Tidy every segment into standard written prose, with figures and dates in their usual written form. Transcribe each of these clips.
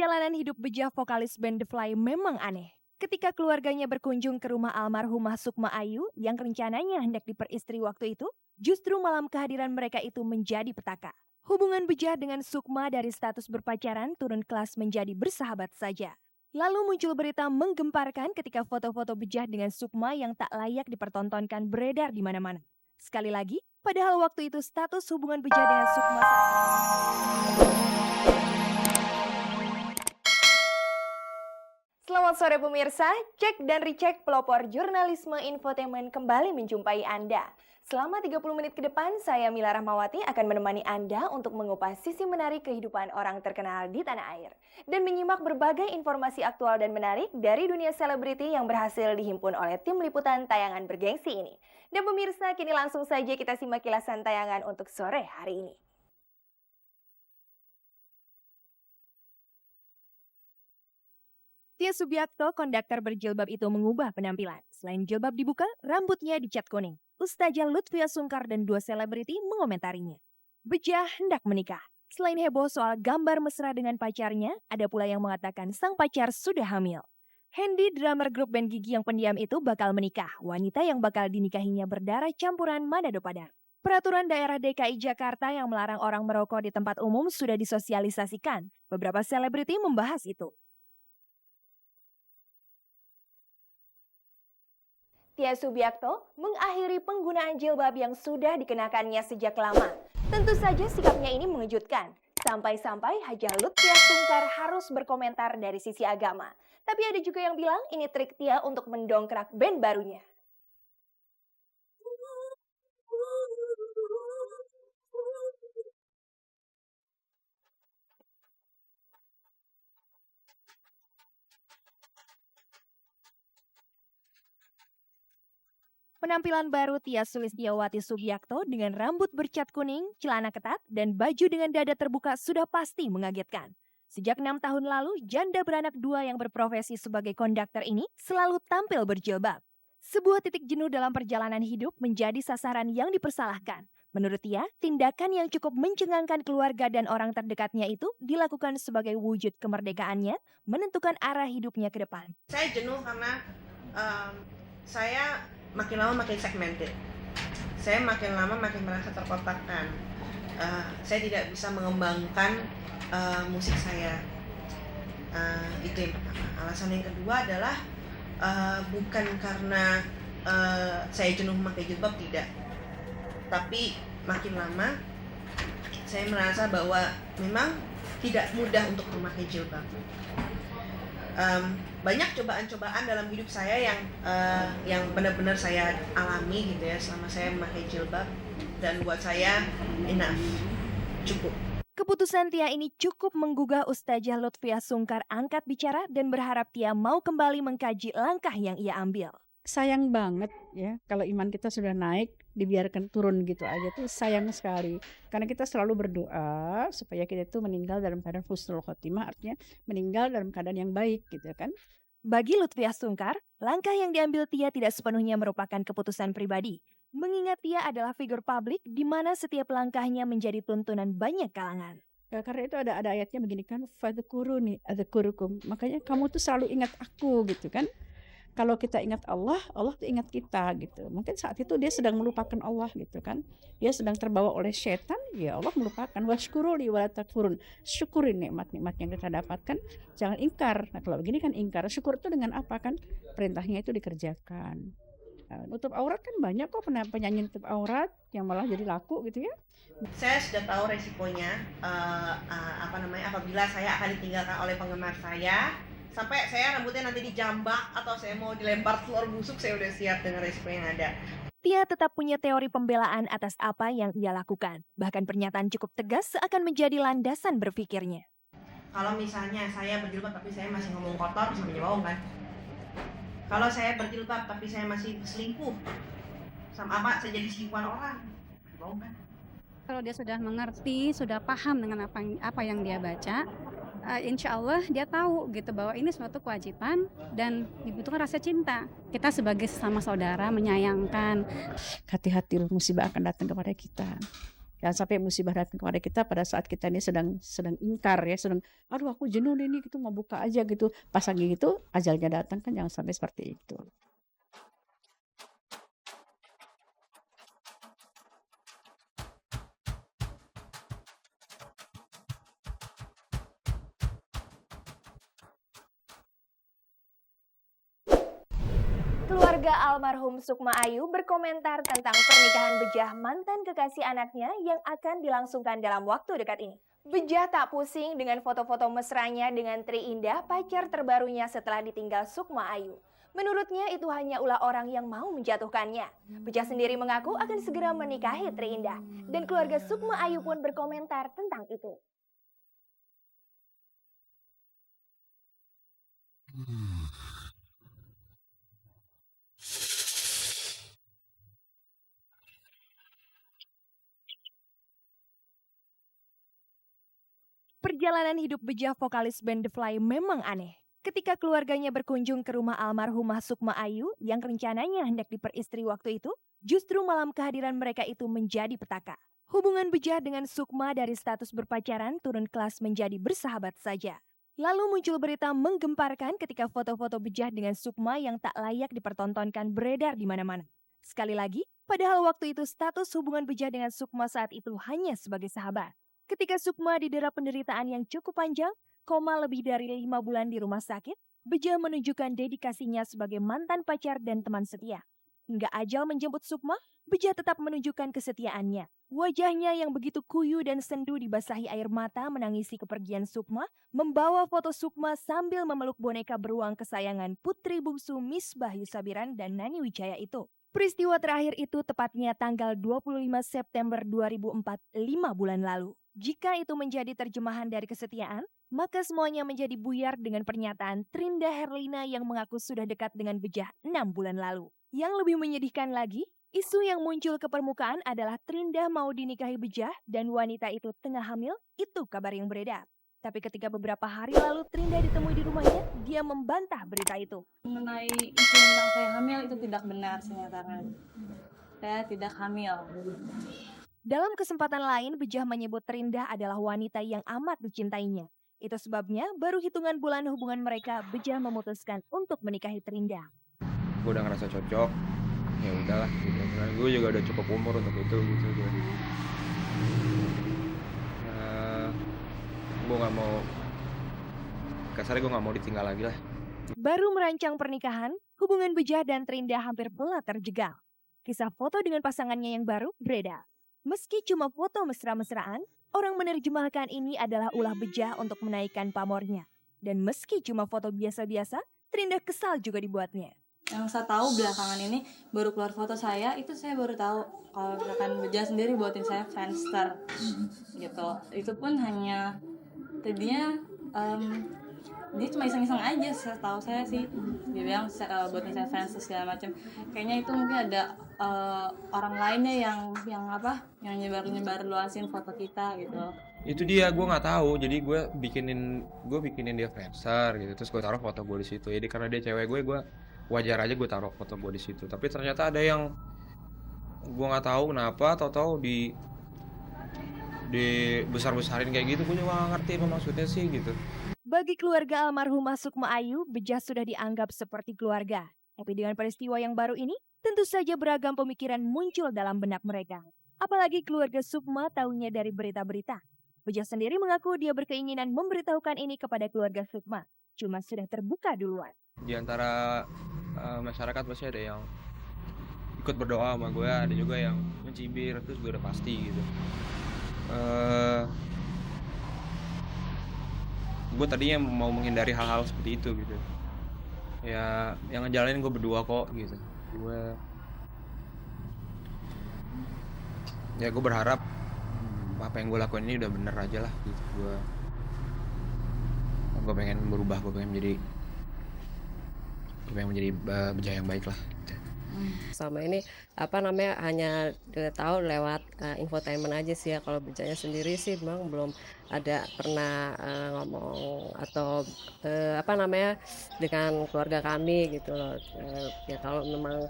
Perjalanan hidup bejah vokalis band The Fly memang aneh. Ketika keluarganya berkunjung ke rumah almarhumah Sukma Ayu yang rencananya hendak diperistri waktu itu, justru malam kehadiran mereka itu menjadi petaka. Hubungan bejah dengan Sukma dari status berpacaran turun kelas menjadi bersahabat saja. Lalu muncul berita menggemparkan ketika foto-foto bejah dengan Sukma yang tak layak dipertontonkan beredar di mana-mana. Sekali lagi, padahal waktu itu status hubungan bejah dengan Sukma Selamat sore pemirsa, cek dan recheck pelopor jurnalisme infotainment kembali menjumpai Anda. Selama 30 menit ke depan, saya Mila Rahmawati akan menemani Anda untuk mengupas sisi menarik kehidupan orang terkenal di tanah air. Dan menyimak berbagai informasi aktual dan menarik dari dunia selebriti yang berhasil dihimpun oleh tim liputan tayangan bergengsi ini. Dan pemirsa, kini langsung saja kita simak kilasan tayangan untuk sore hari ini. Tia Subiakto, konduktor berjilbab itu mengubah penampilan. Selain jilbab dibuka, rambutnya dicat kuning. Ustazah Lutfia Sungkar dan dua selebriti mengomentarinya. Bejah hendak menikah. Selain heboh soal gambar mesra dengan pacarnya, ada pula yang mengatakan sang pacar sudah hamil. Hendy, drummer grup band Gigi yang pendiam itu bakal menikah. Wanita yang bakal dinikahinya berdarah campuran Manado Padang. Peraturan daerah DKI Jakarta yang melarang orang merokok di tempat umum sudah disosialisasikan. Beberapa selebriti membahas itu. Tia Subiakto mengakhiri penggunaan jilbab yang sudah dikenakannya sejak lama. Tentu saja sikapnya ini mengejutkan. Sampai-sampai Hajah Lutfia Sungkar harus berkomentar dari sisi agama. Tapi ada juga yang bilang ini trik Tia untuk mendongkrak band barunya. Penampilan baru Tia Sulistiawati Subiakto dengan rambut bercat kuning, celana ketat, dan baju dengan dada terbuka sudah pasti mengagetkan. Sejak 6 tahun lalu, janda beranak 2 yang berprofesi sebagai konduktor ini selalu tampil berjilbab. Sebuah titik jenuh dalam perjalanan hidup menjadi sasaran yang dipersalahkan. Menurut Tia, tindakan yang cukup mencengangkan keluarga dan orang terdekatnya itu dilakukan sebagai wujud kemerdekaannya menentukan arah hidupnya ke depan. Saya jenuh karena saya makin lama makin segmented. Saya makin lama makin merasa terkotakkan. Saya tidak bisa mengembangkan musik saya. Itu yang pertama. Alasan yang kedua adalah bukan karena saya jenuh memakai jilbab, tidak. Tapi makin lama saya merasa bahwa memang tidak mudah untuk memakai jilbab. Banyak cobaan-cobaan dalam hidup saya yang benar-benar saya alami gitu ya selama saya memakai jilbab, dan buat saya enough, cukup. Keputusan Tia ini cukup menggugah Ustazah Lutfia Sungkar angkat bicara dan berharap Tia mau kembali mengkaji langkah yang ia ambil. Sayang banget ya kalau iman kita sudah naik dibiarkan turun gitu aja, tuh sayang sekali. Karena kita selalu berdoa supaya kita itu meninggal dalam keadaan husnul khotimah, artinya meninggal dalam keadaan yang baik gitu kan. Bagi Lutfia Sungkar, langkah yang diambil Tia tidak sepenuhnya merupakan keputusan pribadi. Mengingat Tia adalah figur publik di mana setiap langkahnya menjadi tuntunan banyak kalangan. Karena itu ada ayatnya begini kan, fadhkuruni adzkurukum. Makanya kamu tuh selalu ingat aku gitu kan. Kalau kita ingat Allah, Allah tuh ingat kita gitu. Mungkin saat itu dia sedang melupakan Allah gitu kan. Dia sedang terbawa oleh setan, ya Allah melupakan. Washkuruli wala takfurun. Syukurin nikmat-nikmat yang kita dapatkan, jangan ingkar. Nah kalau begini kan ingkar. Syukur itu dengan apa kan? Perintahnya itu dikerjakan. Nutup aurat kan banyak kok penyanyi nutup aurat yang malah jadi laku gitu ya. Saya sudah tahu resikonya, apabila saya akan ditinggalkan oleh penggemar saya, sampai saya rambutnya nanti dijambak atau saya mau dilempar telur busuk, saya udah siap dengan resiko yang ada. Tia tetap punya teori pembelaan atas apa yang ia lakukan. Bahkan pernyataan cukup tegas seakan menjadi landasan berpikirnya. Kalau misalnya saya berjilbab tapi saya masih ngomong kotor, sama aja bohong kan? Kalau saya berjilbab tapi saya masih selingkuh, sama apa saya jadi selingkuhan orang, bohong kan? Kalau dia sudah mengerti, sudah paham dengan apa yang dia baca, insya Allah dia tahu gitu bahwa ini suatu kewajiban dan dibutuhkan rasa cinta. Kita sebagai sesama saudara menyayangkan. Hati-hati musibah akan datang kepada kita. Jangan sampai musibah datang kepada kita pada saat kita ini sedang ingkar ya, aduh aku jenuh ini gitu, mau buka aja gitu. Pas lagi gitu ajalnya datang kan, jangan sampai seperti itu. Keluarga almarhum Sukma Ayu berkomentar tentang pernikahan Bejah mantan kekasih anaknya yang akan dilangsungkan dalam waktu dekat ini. Bejah tak pusing dengan foto-foto mesranya dengan Tri Indah, pacar terbarunya setelah ditinggal Sukma Ayu. Menurutnya itu hanya ulah orang yang mau menjatuhkannya. Bejah sendiri mengaku akan segera menikahi Tri Indah. Dan keluarga Sukma Ayu pun berkomentar tentang itu. Perjalanan hidup Bejah vokalis band The Fly memang aneh. Ketika keluarganya berkunjung ke rumah almarhumah Sukma Ayu yang rencananya hendak diperistri waktu itu, justru malam kehadiran mereka itu menjadi petaka. Hubungan Bejah dengan Sukma dari status berpacaran turun kelas menjadi bersahabat saja. Lalu muncul berita menggemparkan ketika foto-foto Bejah dengan Sukma yang tak layak dipertontonkan beredar di mana-mana. Sekali lagi, padahal waktu itu status hubungan Bejah dengan Sukma saat itu hanya sebagai sahabat. Ketika Sukma didera penderitaan yang cukup panjang, koma lebih dari 5 bulan di rumah sakit, Bejah menunjukkan dedikasinya sebagai mantan pacar dan teman setia. Hingga ajal menjemput Sukma, Bejah tetap menunjukkan kesetiaannya. Wajahnya yang begitu kuyu dan sendu dibasahi air mata menangisi kepergian Sukma, membawa foto Sukma sambil memeluk boneka beruang kesayangan putri bungsu Misbah Yusabiran dan Nani Wijaya itu. Peristiwa terakhir itu tepatnya tanggal 25 September 2004, 5 bulan lalu. Jika itu menjadi terjemahan dari kesetiaan, maka semuanya menjadi buyar dengan pernyataan Trinda Herlina yang mengaku sudah dekat dengan Bejah 6 bulan lalu. Yang lebih menyedihkan lagi, isu yang muncul ke permukaan adalah Trinda mau dinikahi Bejah dan wanita itu tengah hamil, itu kabar yang beredar. Tapi ketika beberapa hari lalu Trinda ditemui di rumahnya, dia membantah berita itu. Mengenai isu tentang saya hamil itu tidak benar senyatakan. Saya tidak hamil. Dalam kesempatan lain, Bejah menyebut Trinda adalah wanita yang amat dicintainya. Itu sebabnya baru hitungan bulan hubungan mereka, Bejah memutuskan untuk menikahi Trinda. Gue udah ngerasa cocok, ya udahlah gitu. Gue juga udah cukup umur untuk itu gitu. Gue nggak mau, kasarnya gue nggak mau ditinggal lagi lah. Baru merancang pernikahan, hubungan Bejah dan Trinda hampir pula terjegal. Kisah foto dengan pasangannya yang baru beredar. Meski cuma foto mesra-mesraan, orang menerjemahkan ini adalah ulah Bejah untuk menaikkan pamornya. Dan meski cuma foto biasa-biasa, Trinda kesal juga dibuatnya. Yang saya tahu belakangan ini baru keluar foto saya, itu saya baru tahu kalau misalkan Bejah sendiri buatin saya Friendster gitu. Itu pun hanya tadinya dia cuma iseng-iseng aja, saya tahu saya sih dia bilang buatin saya Friendster segala macam. Kayaknya itu mungkin ada orang lainnya yang nyebar luasin foto kita gitu. Itu dia, gue nggak tahu. Jadi gue bikinin dia Friendster gitu, terus gue taruh foto gue di situ. Jadi karena dia cewek gue wajar aja gue taruh foto gue di situ. Tapi ternyata ada yang gue nggak tahu kenapa, tahu di besar-besarin kayak gitu. Gue juga nggak ngerti apa maksudnya sih gitu. Bagi keluarga almarhumah Sukma Ayu, Bejah sudah dianggap seperti keluarga. Tapi dengan peristiwa yang baru ini, tentu saja beragam pemikiran muncul dalam benak mereka. Apalagi keluarga Sukma tahunya dari berita-berita. Bejah sendiri mengaku dia berkeinginan memberitahukan ini kepada keluarga Sukma. Cuma sudah terbuka duluan. Di antara masyarakat pasti ada yang ikut berdoa sama gue, ada juga yang mencibir, terus gue udah pasti gitu. Gue tadinya mau menghindari hal-hal seperti itu gitu. Ya yang ngejalanin gue berdua kok gitu. Gue berharap apa yang gue lakuin ini udah bener aja lah gitu. Gue pengen berubah, gue pengen menjadi Bejah yang baik lah gitu. Selama ini hanya tahu lewat infotainment aja sih ya. Kalau Bejahnya sendiri sih memang belum ada pernah ngomong atau dengan keluarga kami gitu loh. Ya kalau memang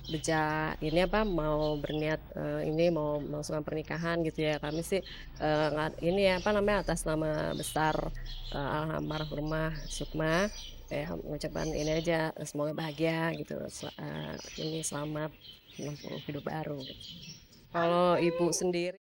Beja ini apa mau berniat ini mau melangsungkan pernikahan gitu ya. Kami sih ini ya apa namanya atas nama besar almarhumah Sukma mengucapkan ini aja semoga bahagia gitu. Ini selamat menempuh hidup baru. Kalau ibu sendiri